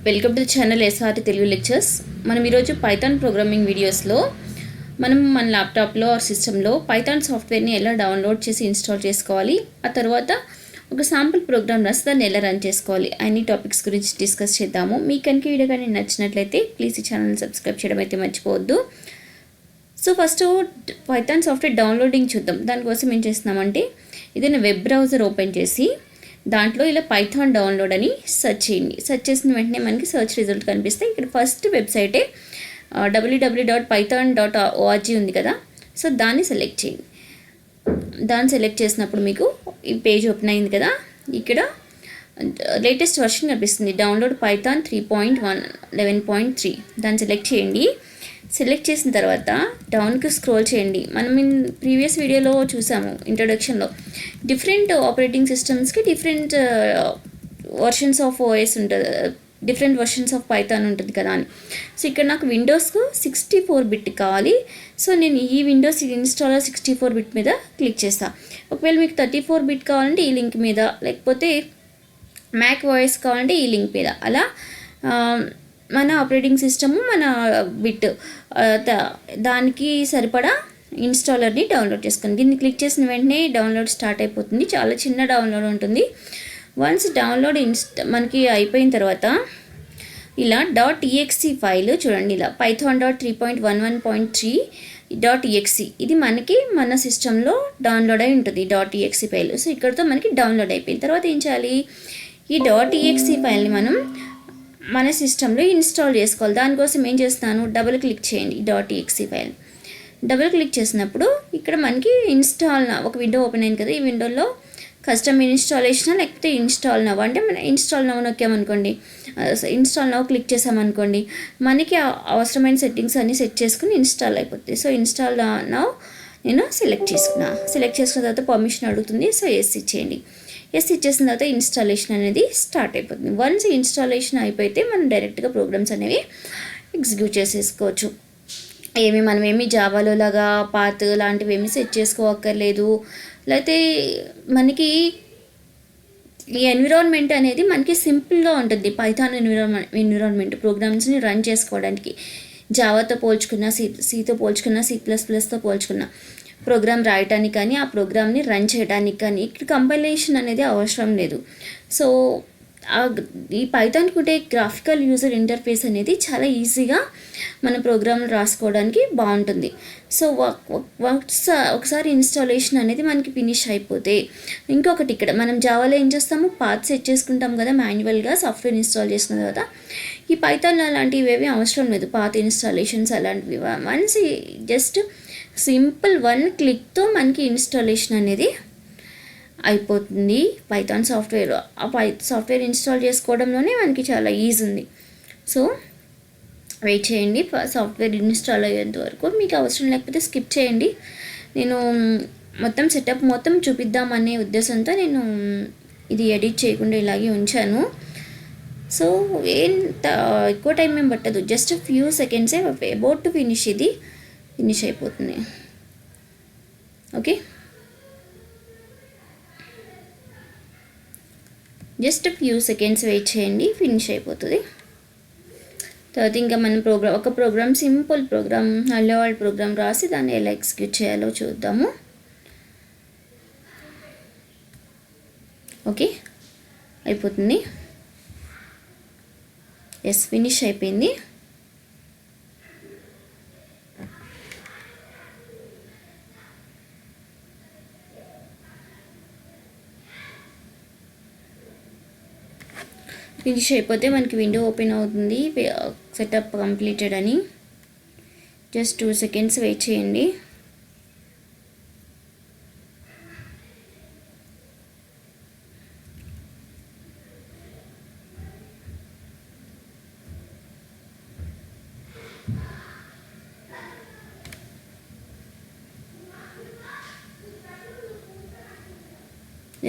Welcome to the channel SRT Telugu Lectures. మనం ఈరోజు Python programming వీడియోస్లో మనం మన ల్యాప్టాప్లో ఆర్ సిస్టంలో పైథాన్ సాఫ్ట్వేర్ని ఎలా డౌన్లోడ్ చేసి ఇన్స్టాల్ చేసుకోవాలి, ఆ తర్వాత ఒక శాంపుల్ ప్రోగ్రామ్ రాసి దాన్ని ఎలా రన్ చేసుకోవాలి అన్ని టాపిక్స్ గురించి డిస్కస్ చేద్దాము. మీకు కనుక వీడియో కానీ నచ్చినట్లయితే ప్లీజ్ ఈ ఛానల్ని సబ్స్క్రైబ్ చేయడం అయితే మర్చిపోవద్దు. So first Python software downloading చూద్దాం. దానికోసం ఏం చేస్తున్నామంటే ఏదైనా వెబ్ బ్రౌజర్ ఓపెన్ చేసి దాంట్లో ఇలా పైథాన్ డౌన్లోడ్ అని సెర్చ్ చేయండి. సెర్చ్ చేసిన వెంటనే మనకి సెర్చ్ రిజల్ట్ కనిపిస్తాయి. ఇక్కడ ఫస్ట్ వెబ్సైటే www.python.org ఉంది కదా, సో దాన్ని సెలెక్ట్ చేయండి. దాన్ని సెలెక్ట్ చేసినప్పుడు మీకు ఈ పేజ్ ఓపెన్ అయింది కదా, ఇక్కడ లేటెస్ట్ వర్షన్ కనిపిస్తుంది, డౌన్లోడ్ పైథాన్ 3.1.11.3. దాన్ని సెలెక్ట్ చేయండి. సెలెక్ట్ చేసిన తర్వాత డౌన్కి స్క్రోల్ చేయండి. మనం ప్రీవియస్ వీడియోలో చూసాము ఇంట్రొడక్షన్లో, డిఫరెంట్ ఆపరేటింగ్ సిస్టమ్స్కి డిఫరెంట్ వర్షన్స్ ఆఫ్ ఓఎస్ ఉంటుంది, డిఫరెంట్ వర్షన్స్ ఆఫ్ పైథాన్ ఉంటుంది కదా అని. సో ఇక్కడ నాకు విండోస్కు 64 బిట్ కావాలి. సో నేను ఈ విండోస్ ఇన్స్టాలర్ 64 బిట్ మీద క్లిక్ చేస్తాను. ఒకవేళ మీకు 34 బిట్ కావాలంటే ఈ లింక్ మీద, లేకపోతే మ్యాక్ వాయిస్ కావాలంటే ఈ లింక్ మీద, అలా మన ఆపరేటింగ్ సిస్టము మన బిట్ దానికి సరిపడా ఇన్స్టాలర్ని డౌన్లోడ్ చేసుకోండి. దీన్ని క్లిక్ చేసిన వెంటనే డౌన్లోడ్ స్టార్ట్ అయిపోతుంది. చాలా చిన్న డౌన్లోడ్ ఉంటుంది. వన్స్ డౌన్లోడ్ మనకి అయిపోయిన తర్వాత ఇలా .exe ఫైల్ చూడండి, ఇలా python.3.11.3.exe ఇది మనకి మన సిస్టంలో డౌన్లోడ్ అయి ఉంటుంది .exe ఫైల్. సో ఇక్కడతో మనకి డౌన్లోడ్ అయిపోయిన తర్వాత ఏం చేయాలి, ఈ .exe ఫైల్ని మనం మన సిస్టంలో ఇన్స్టాల్ చేసుకోవాలి. దానికోసం ఏం చేస్తాను, డబుల్ క్లిక్ చేయండి .exe ఫైల్. డబుల్ క్లిక్ చేసినప్పుడు ఇక్కడ మనకి ఇన్స్టాల్ ఒక విండో ఓపెన్ అయింది కదా, ఈ విండోలో కస్టమ్ ఇన్స్టాలేషన్ లేకపోతే ఇన్స్టాల్ నవ్ అంటే మనం ఇన్స్టాల్ నవ్ నొక్కామనుకోండి, ఇన్స్టాల్ నవ్ క్లిక్ చేసామనుకోండి, మనకి అవసరమైన సెట్టింగ్స్ అన్నీ సెట్ చేసుకుని ఇన్స్టాల్ అయిపోతుంది. సో ఇన్స్టాల్ నవ్ నేను సెలెక్ట్ చేసుకున్న తర్వాత పర్మిషన్ అడుగుతుంది. సో ఎస్ ఇచ్చేయండి. ఎస్ ఇచ్చేసిన తర్వాత ఇన్స్టాలేషన్ అనేది స్టార్ట్ అయిపోతుంది. వన్స్ ఇన్స్టాలేషన్ అయిపోతే మనం డైరెక్ట్గా ప్రోగ్రామ్స్ అనేవి ఎగ్జిక్యూట్ చేసేసుకోవచ్చు. మనం ఏమి జావాలో లాగా పాత్ లాంటివి ఏమి సెట్ చేసుకోవక్కర్లేదు. లేకపోతే మనకి ఈ ఎన్విరాన్మెంట్ అనేది మనకి సింపుల్గా ఉంటుంది. పైథాన్ ఎన్విరాన్మెంట్ ప్రోగ్రామ్స్ని రన్ చేసుకోవడానికి జావాతో పోల్చుకున్న, సితో పోల్చుకున్న, C++తో పోల్చుకున్న ప్రోగ్రామ్ రాయటానికి కానీ ఆ ప్రోగ్రామ్ని రన్ చేయడానికి కానీ ఇక్కడ కంపైలేషన్ అనేది అవసరం లేదు. సో ఈ పైథాన్కి ఉంటే గ్రాఫికల్ యూజర్ ఇంటర్ఫేస్ అనేది చాలా ఈజీగా మన ప్రోగ్రామ్లు రాసుకోవడానికి బాగుంటుంది. సో ఒకసారి ఇన్స్టాలేషన్ అనేది మనకి ఫినిష్ అయిపోతే ఇంకొకటి, ఇక్కడ మనం జావాలో ఏం చేస్తాము, పాత్ సెట్ చేసుకుంటాం కదా మాన్యువల్గా సాఫ్ట్వేర్ ఇన్స్టాల్ చేసుకున్న తర్వాత. ఈ పైథాన్లో అలాంటివి ఏవి అవసరం లేదు, పాత్ ఇన్స్టాలేషన్స్ అలాంటివి. వన్స్ జస్ట్ సింపుల్ 1 క్లిక్తో మనకి ఇన్స్టాలేషన్ అనేది అయిపోతుంది. పైథాన్ సాఫ్ట్వేర్ సాఫ్ట్వేర్ ఇన్స్టాల్ చేసుకోవడంలోనే మనకి చాలా ఈజీ ఉంది. సో వెయిట్ చేయండి, సాఫ్ట్వేర్ ఇన్స్టాల్ అయ్యేంత వరకు. మీకు అవసరం లేకపోతే స్కిప్ చేయండి. నేను మొత్తం సెటప్ మొత్తం చూపిద్దామనే ఉద్దేశంతో నేను ఇది ఎడిట్ చేయకుండా ఇలాగే ఉంచాను. సో ఎక్కువ టైం ఏం పట్టదు, జస్ట్ ఫ్యూ సెకండ్సే అబౌట్ టు ఫినిష్. ఇది ఫినిష్ అయిపోతుంది. Okay, just few seconds wait చేయండి, ఫినిష్ అయిపోతుంది. తర్వాత ఇంకా మనం ఒక program, simple program, hello world program రాసి దాన్ని ఎలా ఎగ్జిక్యూట్ చేయాలో చూద్దాము. ఓకే, అయిపోతుంది. ఎస్, ఫినిష్ అయిపోయింది. ఫినిష్ అయిపోతే మనకి విండో ఓపెన్ అవుతుంది, సెటప్ కంప్లీటెడ్ అని. జస్ట్ 2 సెకండ్స్ వెయిట్ చేయండి.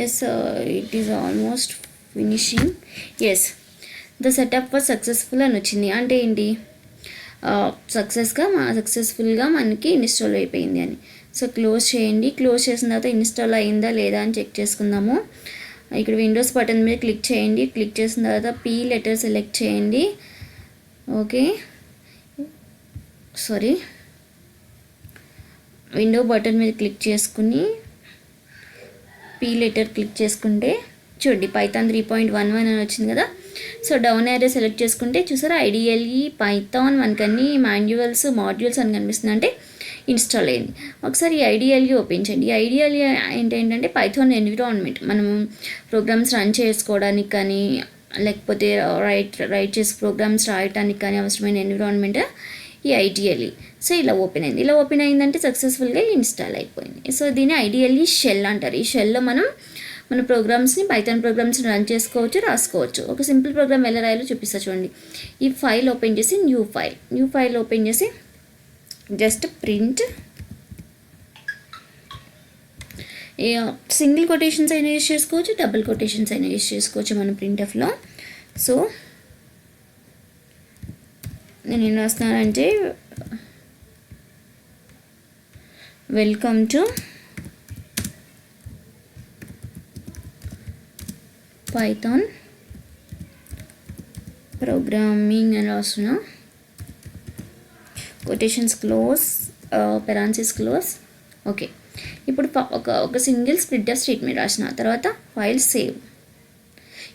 Yes, it is almost finishing. Yes, the setup was successful అని వచ్చింది. అంటే ఏంటి, సక్సెస్ఫుల్గా మనకి ఇన్స్టాల్ అయిపోయింది అని. సో క్లోజ్ చేయండి. క్లోజ్ చేసిన తర్వాత ఇన్స్టాల్ అయిందా లేదా అని చెక్ చేసుకుందాము. ఇక్కడ విండోస్ బటన్ మీద క్లిక్ చేయండి. క్లిక్ చేసిన తర్వాత పీ లెటర్ సెలెక్ట్ చేయండి. ఓకే, సారీ, విండో బటన్ మీద క్లిక్ చేసుకుని పీ లెటర్ క్లిక్ చేసుకుంటే చూడండి పైథాన్ 3.11 అని వచ్చింది కదా. సో డౌన్ యారో సెలెక్ట్ చేసుకుంటే చూసారా ఐడిఎల్ఈ పైథాన్ మనకు అన్ని మాన్యువల్స్ మాడ్యూల్స్ అని కనిపిస్తుంది, అంటే ఇన్స్టాల్ అయింది. ఒకసారి ఈ ఐడిఎల్ఈ ఓపెన్ చేయండి. ఈ ఐడిఎల్ఈ ఏంటంటే పైథాన్ ఎన్విరాన్మెంట్, మనం ప్రోగ్రామ్స్ రన్ చేసుకోవడానికి కానీ లేకపోతే రైట్ చేసి ప్రోగ్రామ్స్ రాయడానికి కానీ అవసరమైన ఎన్విరాన్మెంట్ ఈ ఐడిఎల్ఈ. సో ఇలా ఓపెన్ అయింది. ఇలా ఓపెన్ అయిందంటే సక్సెస్ఫుల్గా ఇన్స్టాల్ అయిపోయింది. సో దీన్ని ఐడిఎల్ఈ షెల్ అంటారు. ఈ షెల్లో మనం మన ప్రోగ్రామ్స్ని పైథాన్ ప్రోగ్రామ్స్ని రన్ చేసుకోవచ్చు, రాసుకోవచ్చు. ఒక సింపుల్ ప్రోగ్రామ్ ఎలా రాయాలో చూపిస్తా చూడండి. ఈ ఫైల్ ఓపెన్ చేసి న్యూ ఫైల్ ఓపెన్ చేసి జస్ట్ ప్రింట్, సింగిల్ కొటేషన్స్ అయినా యూజ్ చేసుకోవచ్చు, డబుల్ కొటేషన్స్ అయినా యూజ్ చేసుకోవచ్చు మన ప్రింట్ఎఫ్లో. సో నేను ఏం రాస్తున్నానంటే వెల్కమ్ టు పైథాన్ ప్రోగ్రామింగ్ అని రాస్తున్నా. Quotations close, parenthesis close. Okay, ఇప్పుడు ఒక సింగిల్ స్ప్లిట్ స్టేట్మెంట్ రాసిన తర్వాత ఫైల్ సేవ్.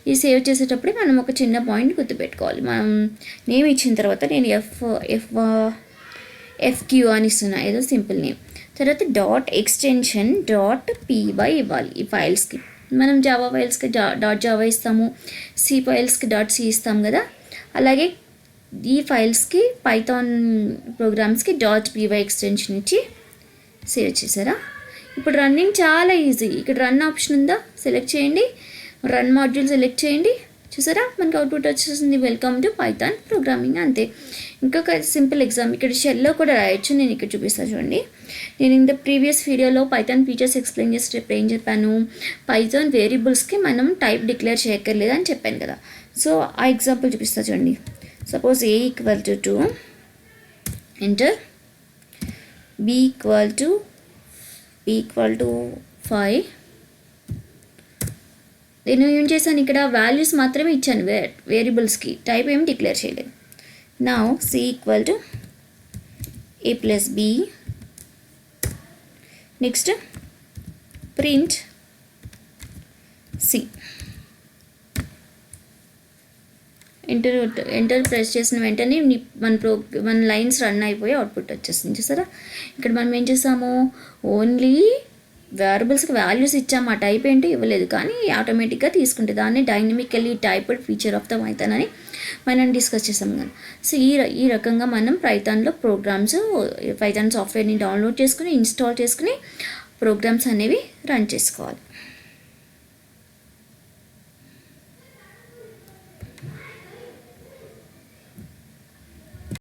ఈ సేవ్ చేసేటప్పుడు మనం ఒక చిన్న పాయింట్ గుర్తుపెట్టుకోవాలి. మనం నేమ్ ఇచ్చిన తర్వాత నేను ఎఫ్క్యూ అని ఇస్తున్నా, ఏదో సింపుల్ నేమ్. తర్వాత డాట్ ఎక్స్టెన్షన్ డాట్ పీవై ఇవ్వాలి. ఈ ఫైల్స్కి మనం జావా ఫైల్స్కి డాట్ జావా ఇస్తాము, సి ఫైల్స్కి డాట్ సి ఇస్తాం కదా. అలాగే ఈ ఫైల్స్కి పైథాన్ ప్రోగ్రామ్స్కి డాట్ పీవై ఎక్స్టెన్షన్ ఇచ్చి సేవ్ చేసారా. ఇప్పుడు రన్నింగ్ చాలా ఈజీ. ఇక్కడ రన్ ఆప్షన్ ఉందా, సెలెక్ట్ చేయండి, రన్ మాడ్యూల్ సెలెక్ట్ చేయండి. చూసారా మనకి అవుట్పుట్ వచ్చేసింది వెల్కమ్ టు పైథాన్ ప్రోగ్రామింగ్. అంతే. ఇంకొక సింపుల్ ఎగ్జామ్ ఇక్కడ షెల్లో కూడా రాయొచ్చు. నేను ఇక్కడ చూపిస్తాను చూడండి. నేను ఇంత ప్రీవియస్ వీడియోలో పైథాన్ ఫీచర్స్ ఎక్స్ప్లెయిన్ చేసేటప్పుడు ఏం చెప్పాను, పైథాన్ వేరియబుల్స్కి మనం టైప్ డిక్లేర్ చేయక్కర్లేదు అని చెప్పాను కదా. సో ఆ ఎగ్జాంపుల్ చూపిస్తా చూడండి. Suppose A equal to 2, enter, B equal to 5. నేను ఏం చేశాను, ఇక్కడ వాల్యూస్ మాత్రమే ఇచ్చాను వేరియబుల్స్కి, టైప్ ఏమి డిక్లేర్ చేయలేదు. Now C equal to A plus B. Next print C. Enter press చేసిన వెంటనే మన లైన్స్ రన్ అయిపోయి అవుట్పుట్ వచ్చేస్తుంది. చూసారా ఇక్కడ మనం ఏం చేసాము, ఓన్లీ వేరియబుల్స్కి వాల్యూస్ ఇచ్చాము, ఆ టైప్ ఏంటో ఇవ్వలేదు, కానీ ఆటోమేటిక్గా తీసుకుంటే దాన్ని dynamically typed feature of the Python అని మనం డిస్కస్ చేసాం కదా. సో ఈ రకంగా మనం పైథాన్లో ప్రోగ్రామ్స్, పైథాన్ సాఫ్ట్వేర్ని డౌన్లోడ్ చేసుకుని ఇన్స్టాల్ చేసుకుని ప్రోగ్రామ్స్ అనేవి రన్ చేసుకోవాలి.